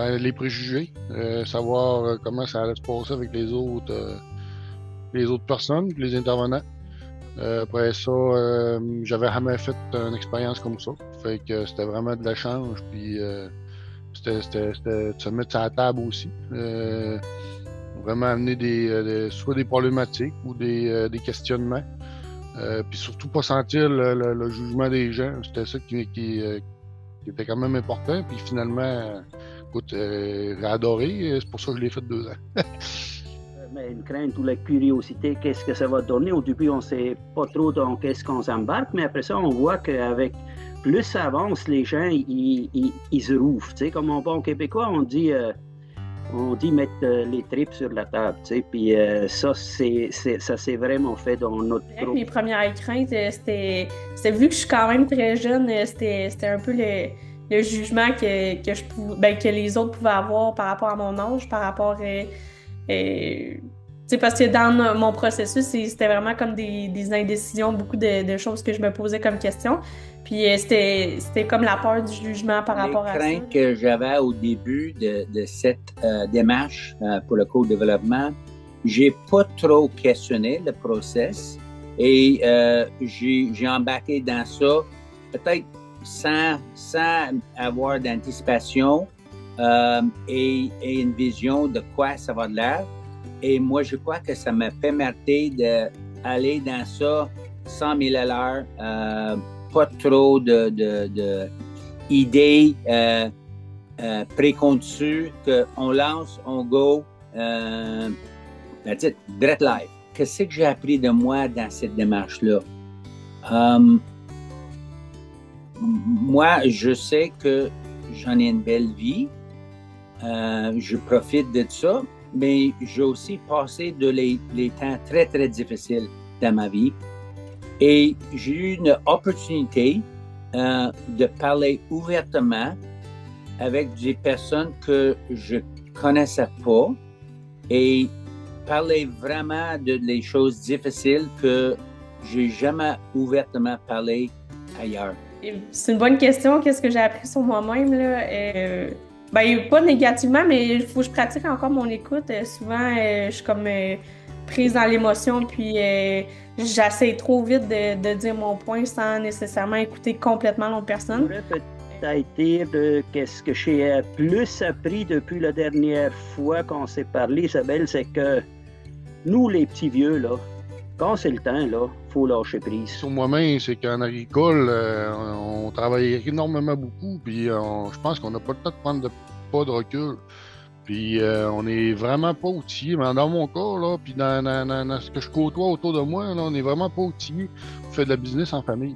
Ben, les préjugés, savoir comment ça allait se passer avec les autres personnes, les intervenants. Après ça, j'avais jamais fait une expérience comme ça. Fait que c'était vraiment de l'échange, puis c'était de se mettre sur la table aussi. Vraiment amener soit des problématiques ou des questionnements. Puis surtout pas sentir le jugement des gens. C'était ça qui était quand même important. Puis finalement, écoute, j'ai adoré. C'est pour ça que je l'ai fait 2 ans. Mais une crainte ou la curiosité, qu'est-ce que ça va donner? Au début, on ne sait pas trop dans qu'est-ce qu'on s'embarque, mais après ça, on voit qu'avec plus ça avance, les gens, ils se rouvrent. Tu sais, comme en bon québécois, on dit mettre les tripes sur la table. Tu sais, puis ça s'est vraiment fait dans notre groupe. Mes premières craintes, c'était vu que je suis quand même très jeune, c'était un peu le jugement que les autres pouvaient avoir par rapport à mon âge, par rapport parce que dans mon processus, c'était vraiment comme des indécisions, beaucoup de choses que je me posais comme question. Puis c'était comme la peur du jugement par rapport à ça. Les craintes que j'avais au début de cette démarche pour le co-développement, j'ai pas trop questionné le process et j'ai embarqué dans ça peut-être sans avoir d'anticipation et une vision de quoi ça va de l'air. Et moi, je crois que ça m'a permis d'aller dans ça 100 000 à l'heure, pas trop d'idées préconçues, qu'on lance, on go, that's it, direct live. Qu'est-ce que j'ai appris de moi dans cette démarche-là? Moi, je sais que j'en ai une belle vie. Je profite de ça, mais j'ai aussi passé les temps très, très difficiles dans ma vie. Et j'ai eu une opportunité de parler ouvertement avec des personnes que je connaissais pas et parler vraiment des choses difficiles que j'ai jamais ouvertement parlé ailleurs. C'est une bonne question. Qu'est-ce que j'ai appris sur moi-même, là? Pas négativement, mais il faut que je pratique encore mon écoute. Souvent, je suis comme prise dans l'émotion, puis j'essaie trop vite de dire mon point sans nécessairement écouter complètement l'autre personne. Peut-être dire qu'est-ce que j'ai plus appris depuis la dernière fois qu'on s'est parlé, Isabelle, c'est que nous, les petits vieux, là, quand c'est le temps, là, faut lâcher prise. Sur moi-même, c'est qu'en agricole, on travaille énormément beaucoup, puis je pense qu'on n'a pas le temps de prendre pas de recul. Puis on est vraiment pas outillés, mais dans mon cas, là, puis dans ce que je côtoie autour de moi, là, on n'est vraiment pas outillés pour faire de la business en famille.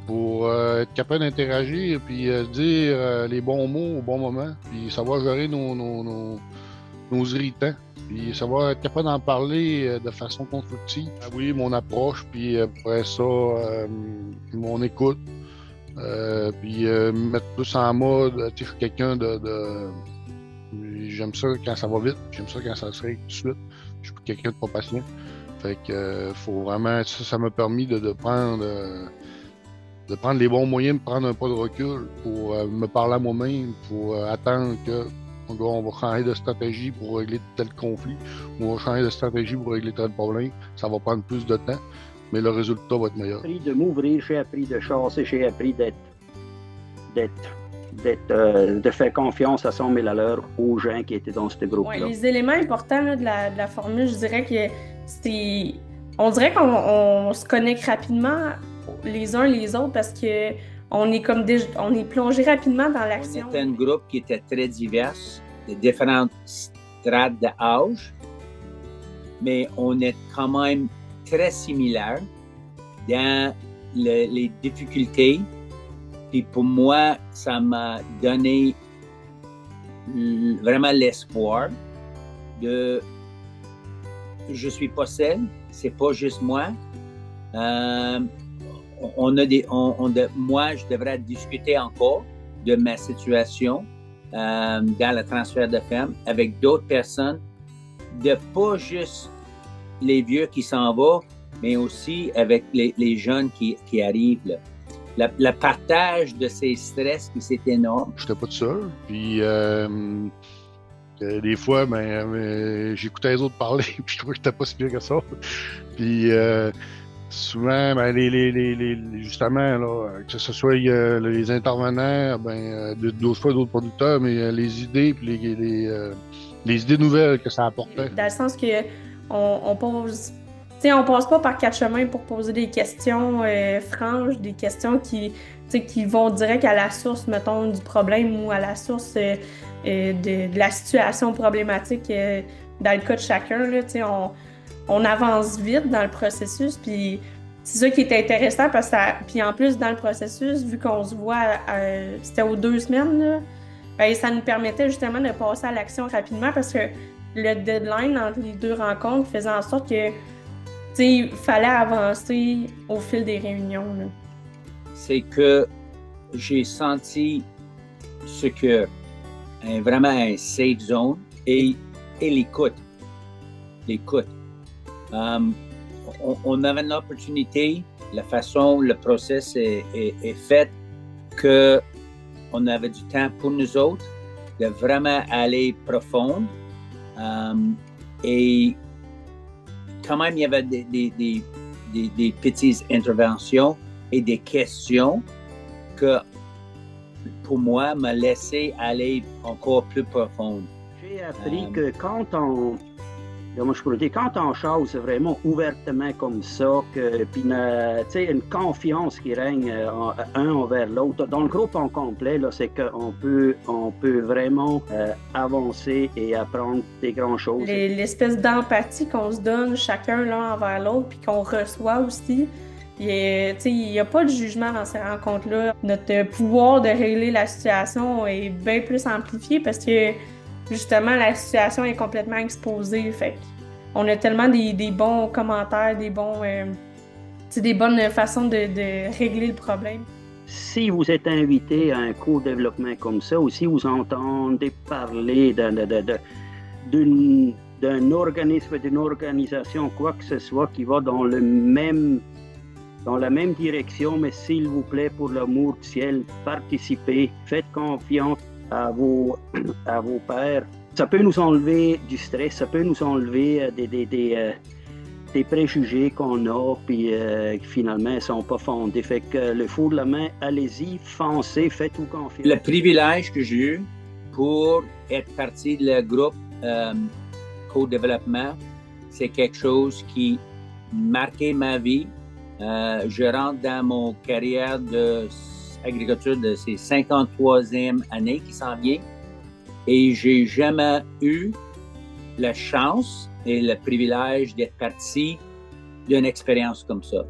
Pour être capable d'interagir, puis dire les bons mots au bon moment, puis savoir gérer nos irritants. Puis savoir être capable d'en parler de façon constructive. Oui, mon approche, puis après ça, mon écoute. Puis me mettre plus en mode, tu sais, je suis quelqu'un j'aime ça quand ça va vite, j'aime ça quand ça se règle tout de suite. Je suis quelqu'un de pas patient. Fait que faut vraiment, ça m'a permis de prendre les bons moyens, de prendre un pas de recul pour me parler à moi-même, pour attendre que on va changer de stratégie pour régler tel conflit, ou on va changer de stratégie pour régler tel problème. Ça va prendre plus de temps, mais le résultat va être meilleur. J'ai appris de m'ouvrir, j'ai appris de chasser, j'ai appris de faire confiance à 100 000 à l'heure aux gens qui étaient dans ce groupe-là. Ouais, les éléments importants là, de la formule, je dirais que c'est... On dirait qu'on se connecte rapidement les uns les autres parce que on est plongé rapidement dans l'action. C'était un groupe qui était très divers, de différentes strates d'âge, mais on est quand même très similaires dans les difficultés. Puis pour moi, ça m'a donné vraiment l'espoir de je suis pas seul, c'est pas juste moi. Moi, je devrais discuter encore de ma situation dans le transfert de ferme avec d'autres personnes, de pas juste les vieux qui s'en vont, mais aussi avec les jeunes qui arrivent là. le partage de ces stress, puis c'est énorme. J'étais pas tout seul. Puis des fois, j'écoutais les autres parler, puis je trouvais que j'étais pas si bien que ça. Puis souvent, justement, là, que ce soit les intervenants, d'autres fois d'autres producteurs, mais les idées puis les idées nouvelles que ça apportait. Dans le sens que on pose, on passe pas par quatre chemins pour poser des questions franches, des questions qui vont direct à la source, mettons, du problème ou à la source de la situation problématique dans le cas de chacun. Là, on avance vite dans le processus, puis c'est ça qui est intéressant parce que puis en plus dans le processus, vu qu'on se voit, c'était aux 2 semaines, là, ben, ça nous permettait justement de passer à l'action rapidement parce que le deadline entre les 2 rencontres faisait en sorte que il fallait avancer au fil des réunions. Là. C'est que j'ai senti ce que vraiment un safe zone et l'écoute. L'écoute. On avait une opportunité, la façon, le process est fait que on avait du temps pour nous autres de vraiment aller profond. Et quand même, il y avait des petites interventions et des questions que, pour moi, m'a laissé aller encore plus profond. J'ai appris que quand on chose vraiment ouvertement comme ça, puis une confiance qui règne un envers l'autre, dans le groupe en complet, là, c'est qu'on peut vraiment avancer et apprendre des grandes choses. L'espèce d'empathie qu'on se donne chacun l'un envers l'autre, puis qu'on reçoit aussi. Il n'y a pas de jugement dans ces rencontres-là. Notre pouvoir de régler la situation est bien plus amplifié parce que justement, la situation est complètement exposée. Fait on a tellement des bons commentaires, des bonnes façons de régler le problème. Si vous êtes invité à un co-développement comme ça, ou si vous entendez parler d'un organisme, d'une organisation, quoi que ce soit, qui va dans la même direction, mais s'il vous plaît, pour l'amour du ciel, participez, faites confiance à vos pairs. Ça peut nous enlever du stress, ça peut nous enlever des préjugés qu'on a, puis finalement, ils ne sont pas fondés. Fait que le faux de la main, allez-y, foncez, faites-vous confiance. Le privilège que j'ai eu pour être partie de le groupe co-développement, c'est quelque chose qui marquait ma vie. Je rentre dans mon carrière d'agriculture de ces 53e année qui s'en vient. Et j'ai jamais eu la chance et le privilège d'être partie d'une expérience comme ça.